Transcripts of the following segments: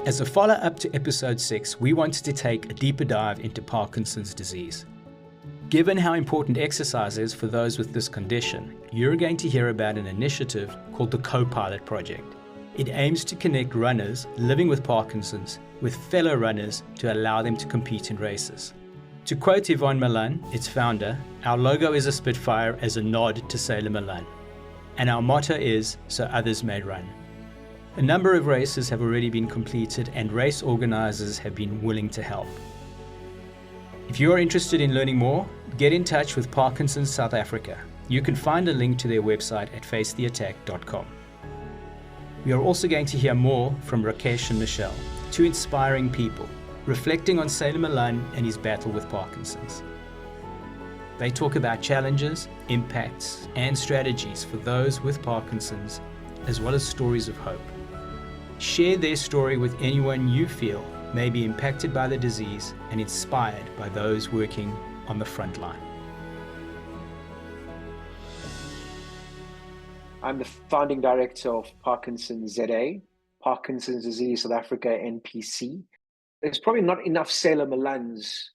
As a follow-up to episode 6, we wanted to take a deeper dive into Parkinson's disease. Given how important exercise is for those with this condition, you're going to hear about an initiative called the Co-Pilot Project. It aims to connect runners living with Parkinson's with fellow runners to allow them to compete in races. To quote Yvonne Malan, its founder, "Our logo is a Spitfire as a nod to Sailor Malan. And our motto is, so others may run." A number of races have already been completed and race organizers have been willing to help. If you are interested in learning more, get in touch with Parkinson's South Africa. You can find a link to their website at facetheattack.com. We are also going to hear more from Rakesh and Michelle, two inspiring people, reflecting on Sailor Malan and his battle with Parkinson's. They talk about challenges, impacts, and strategies for those with Parkinson's, as well as stories of hope. Share their story with anyone you feel may be impacted by the disease and inspired by those working on the front line. I'm the founding director of Parkinson's ZA, Parkinson's Disease South Africa NPC. There's probably not enough Sailor Malans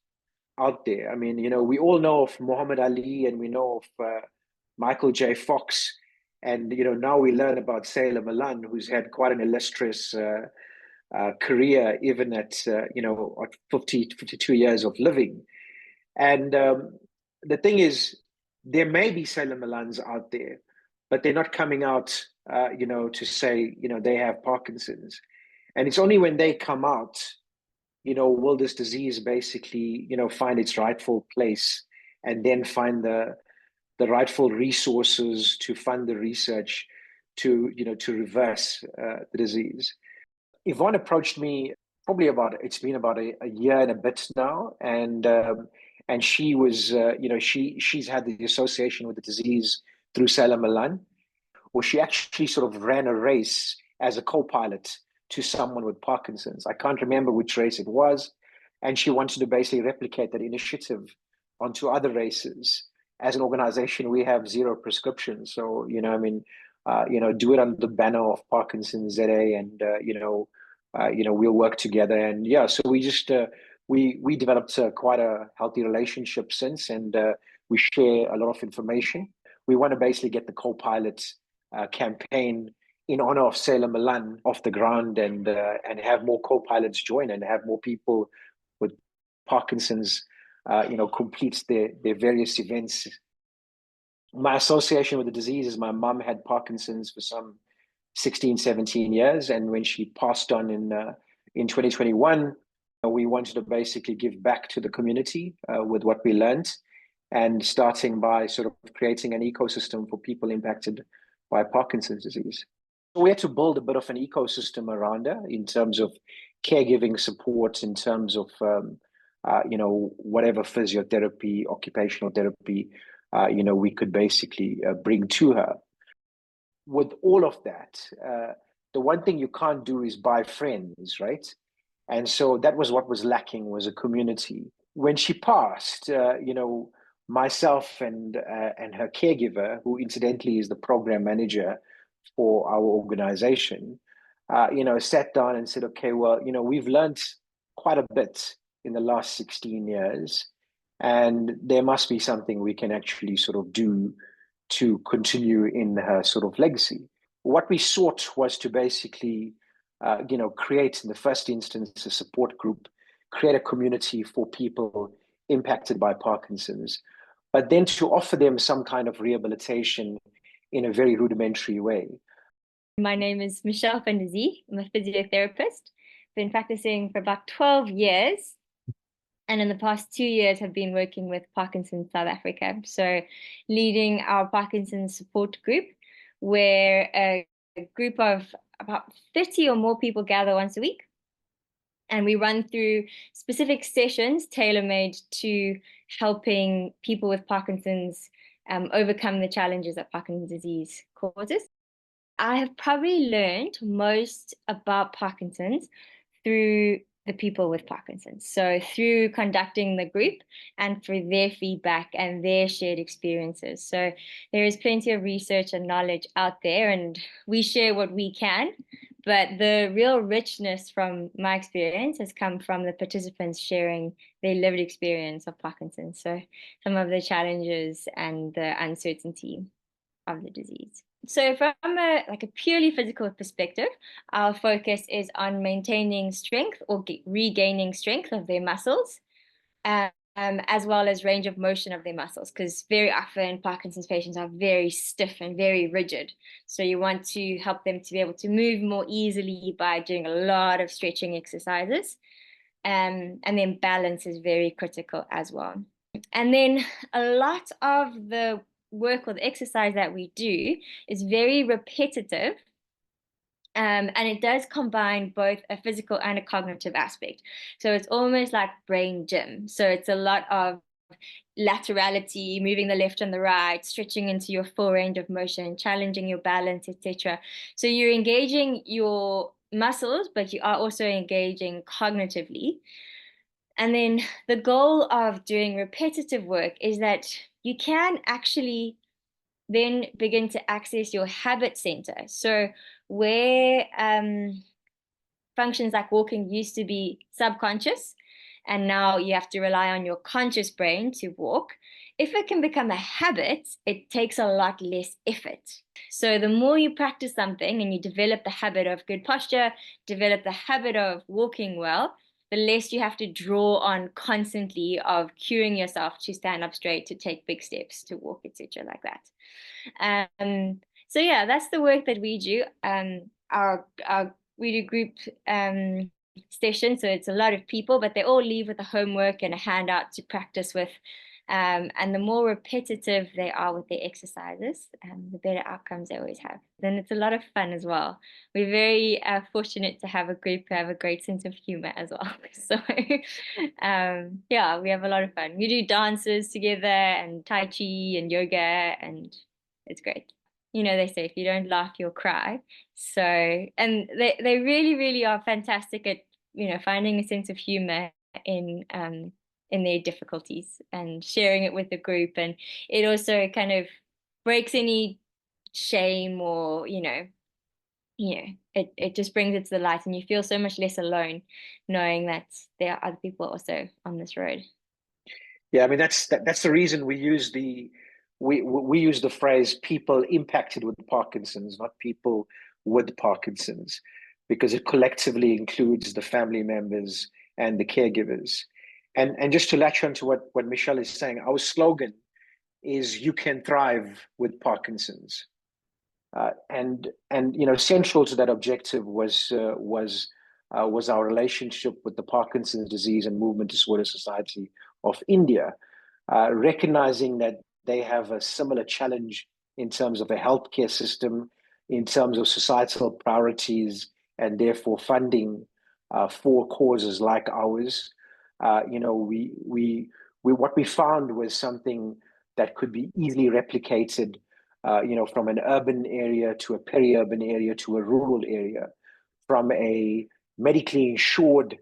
out there. I mean, we all know of Muhammad Ali and we know of Michael J. Fox. And, now we learn about Sailor Malan, who's had quite an illustrious career, even at 52 years of living. And the thing is, there may be Sailor Malans out there, but they're not coming out, to say, they have Parkinson's. And it's only when they come out, will this disease basically, find its rightful place and then find the rightful resources to fund the research to reverse the disease. Yvonne approached me probably it's been about a year and a bit now, and she was she's had the association with the disease through Sailor Malan, or she actually sort of ran a race as a co-pilot to someone with Parkinson's. I can't remember which race it was, and she wanted to basically replicate that initiative onto other races. As an organization, we have 0 prescriptions. So, do it under the banner of Parkinson's ZA, and, we'll work together. And so we just, we developed quite a healthy relationship since, and we share a lot of information. We want to basically get the co-pilot campaign in honor of Sailor Malan off the ground, and have more co-pilots join and have more people with Parkinson's completes their various events. My association with the disease is my mum had Parkinson's for some 16, 17 years. And when she passed on in 2021, we wanted to basically give back to the community with what we learned, and starting by sort of creating an ecosystem for people impacted by Parkinson's disease. We had to build a bit of an ecosystem around her in terms of caregiving support, in terms of whatever physiotherapy, occupational therapy, we could basically bring to her. With all of that, the one thing you can't do is buy friends, right? And so that was what was lacking, was a community. When she passed, myself and her caregiver, who incidentally is the program manager for our organization, sat down and said, okay, well, we've learned quite a bit in the last 16 years, and there must be something we can actually sort of do to continue in her sort of legacy. What we sought was to basically, create in the first instance a support group, create a community for people impacted by Parkinson's, but then to offer them some kind of rehabilitation in a very rudimentary way. My name is Michelle. I'm a physiotherapist. Been practicing for about 12 years. And in the past 2 years, have been working with Parkinson South Africa. So leading our Parkinson support group, where a group of about 30 or more people gather once a week. And we run through specific sessions tailor-made to helping people with Parkinson's overcome the challenges that Parkinson's disease causes. I have probably learned most about Parkinson's through the people with Parkinson's. So through conducting the group and through their feedback and their shared experiences. So there is plenty of research and knowledge out there, and we share what we can, But the real richness from my experience has come from the participants sharing their lived experience of Parkinson's. So some of the challenges and the uncertainty of the disease. So from a purely physical perspective, our focus is on maintaining strength or regaining strength of their muscles, as well as range of motion of their muscles, because very often Parkinson's patients are very stiff and very rigid. So you want to help them to be able to move more easily by doing a lot of stretching exercises. And then balance is very critical as well. And then a lot of the work or the exercise that we do is very repetitive. And it does combine both a physical and a cognitive aspect. So it's almost like brain gym. So it's a lot of laterality, moving the left and the right, stretching into your full range of motion, challenging your balance, etc. So you're engaging your muscles, but you are also engaging cognitively. And then the goal of doing repetitive work is that you can actually then begin to access your habit center. So where functions like walking used to be subconscious, and now you have to rely on your conscious brain to walk. If it can become a habit, it takes a lot less effort. So the more you practice something and you develop the habit of good posture, develop the habit of walking well, the less you have to draw on constantly of cueing yourself to stand up straight, to take big steps, to walk, etc., like that. So yeah, that's the work that we do. We do group sessions, so it's a lot of people, but they all leave with a homework and a handout to practice with. And the more repetitive they are with their exercises, the better outcomes they always have. Then it's a lot of fun as well. We're very fortunate to have a group who have a great sense of humor as well. So yeah, we have a lot of fun. We do dances together and Tai Chi and yoga, and it's great. You know, they say if you don't laugh, you'll cry. So, and they really, really are fantastic at, you know, finding a sense of humor in their difficulties and sharing it with the group. And it also kind of breaks any shame or, it just brings it to the light, and you feel so much less alone knowing that there are other people also on this road. Yeah, I mean that's the reason we use we use the phrase "people impacted with Parkinson's," not people with Parkinson's, because it collectively includes the family members and the caregivers. And just to latch on to what Michelle is saying, our slogan is "You can thrive with Parkinson's," and central to that objective was our relationship with the Parkinson's Disease and Movement Disorder Society of India, recognizing that they have a similar challenge in terms of a healthcare system, in terms of societal priorities, and therefore funding for causes like ours. What we found was something that could be easily replicated, from an urban area to a peri-urban area to a rural area, from a medically insured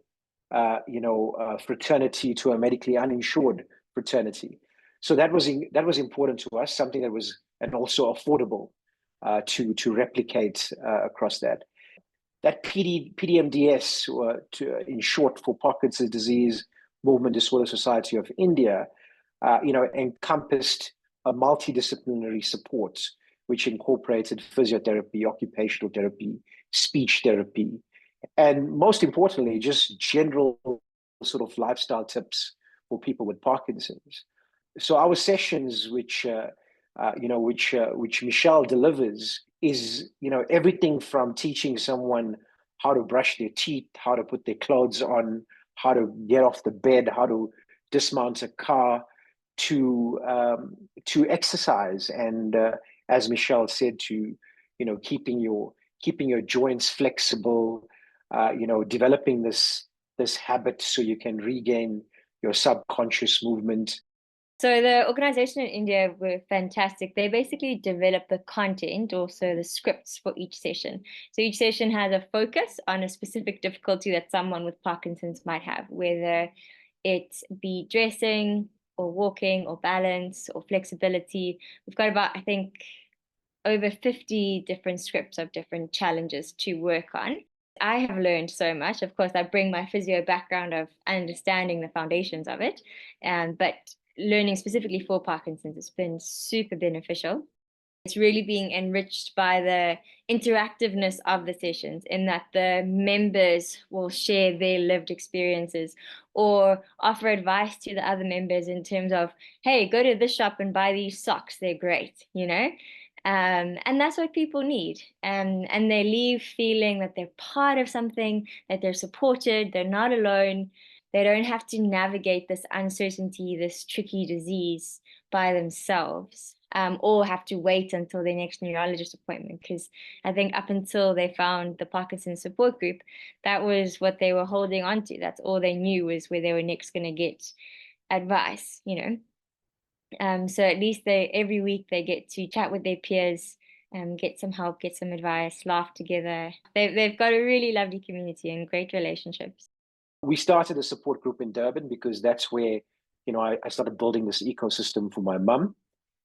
fraternity to a medically uninsured fraternity. So that was important to us, something that was and also affordable to replicate across that. That PDMDS, in short for Parkinson's Disease Movement Disorder Society of India, encompassed a multidisciplinary support, which incorporated physiotherapy, occupational therapy, speech therapy, and most importantly, just general sort of lifestyle tips for people with Parkinson's. So our sessions, which Michelle delivers, is everything from teaching someone how to brush their teeth, how to put their clothes on, how to get off the bed, how to dismount a car, to exercise, and as Michelle said, to keeping your joints flexible, developing this habit so you can regain your subconscious movement. So the organization in India were fantastic. They basically developed the content, also the scripts for each session. So each session has a focus on a specific difficulty that someone with Parkinson's might have, whether it be dressing or walking or balance or flexibility. We've got about, I think, over 50 different scripts of different challenges to work on. I have learned so much. Of course, I bring my physio background of understanding the foundations of it, but learning specifically for Parkinson's has been super beneficial. It's really being enriched by the interactiveness of the sessions, in that the members will share their lived experiences or offer advice to the other members in terms of, hey, go to this shop and buy these socks, they're great, you know? And that's what people need. And they leave feeling that they're part of something, that they're supported, they're not alone. They don't have to navigate this uncertainty, this tricky disease by themselves, or have to wait until their next neurologist appointment. Because I think up until they found the Parkinson support group, that was what they were holding on to. That's all they knew was where they were next going to get advice, you know. So at least every week they get to chat with their peers, get some help, get some advice, laugh together. They've got a really lovely community and great relationships. We started a support group in Durban because that's where, I started building this ecosystem for my mum,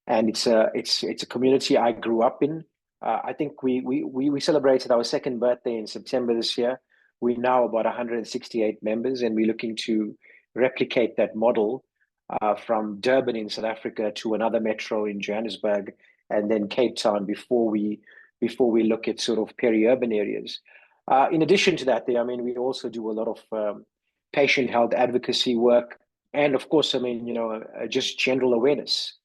and it's a community I grew up in. I think we celebrated our second birthday in September this year. We're now about 168 members, and we're looking to replicate that model from Durban in South Africa to another metro in Johannesburg, and then Cape Town before we look at sort of peri-urban areas. In addition to that, we also do a lot of patient health advocacy work, and of course, just general awareness.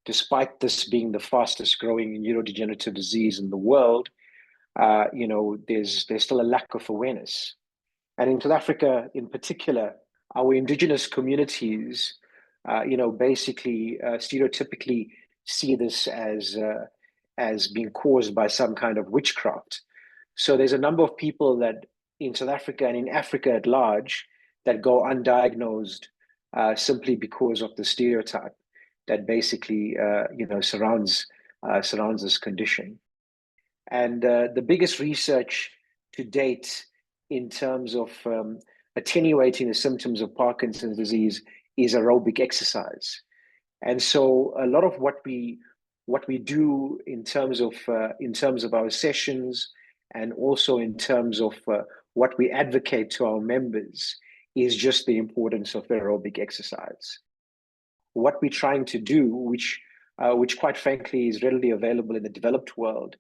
Despite this being the fastest growing neurodegenerative disease in the world, there's still a lack of awareness. And in South Africa, in particular, our indigenous communities, basically stereotypically see this as being caused by some kind of witchcraft. So there's a number of people that in South Africa and in Africa at large that go undiagnosed simply because of the stereotype that basically surrounds this condition. And the biggest research to date in terms of attenuating the symptoms of Parkinson's disease is aerobic exercise. And so a lot of what we do in terms of our sessions, and also in terms of what we advocate to our members, is just the importance of aerobic exercise. What we're trying to do, which quite frankly is readily available in the developed world,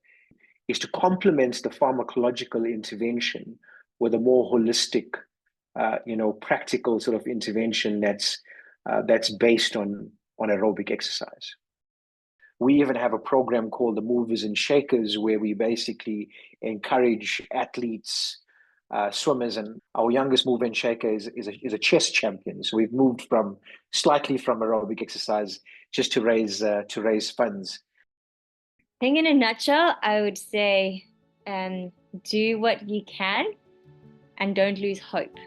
is to complement the pharmacological intervention with a more holistic, practical sort of intervention that's based on aerobic exercise. We even have a program called the Movers and Shakers, where we basically encourage athletes, swimmers, and our youngest mover and shaker is a chess champion. So we've moved slightly from aerobic exercise just to raise funds. I think in a nutshell, I would say do what you can and don't lose hope,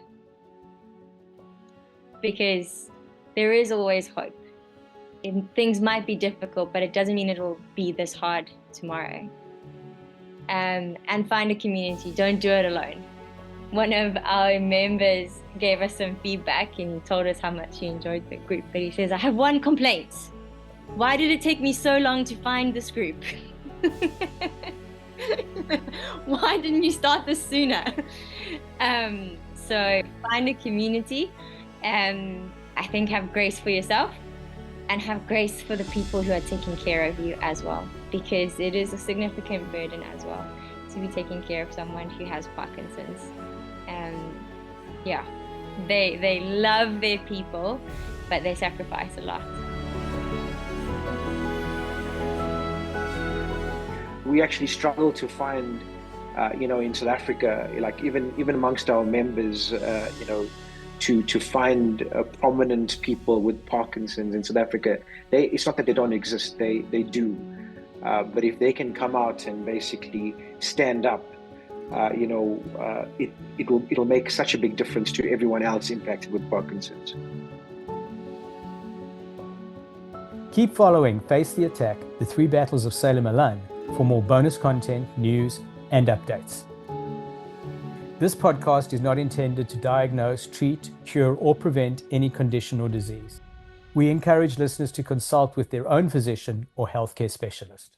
because there is always hope. Things might be difficult, but it doesn't mean it will be this hard tomorrow. And find a community. Don't do it alone. One of our members gave us some feedback and he told us how much he enjoyed the group. But he says, I have one complaint. Why did it take me so long to find this group? Why didn't you start this sooner? So find a community, and I think have grace for yourself and have grace for the people who are taking care of you as well, because it is a significant burden as well to be taking care of someone who has Parkinson's. They love their people, but they sacrifice a lot. We actually struggle to find, in South Africa, like even amongst our members, to find prominent people with Parkinson's in South Africa. It's not that they don't exist, they do. But if they can come out and basically stand up, it'll make such a big difference to everyone else impacted with Parkinson's. Keep following Face the Attack, the 3 battles of Malan for more bonus content, news, and updates. This podcast is not intended to diagnose, treat, cure, or prevent any condition or disease. We encourage listeners to consult with their own physician or healthcare specialist.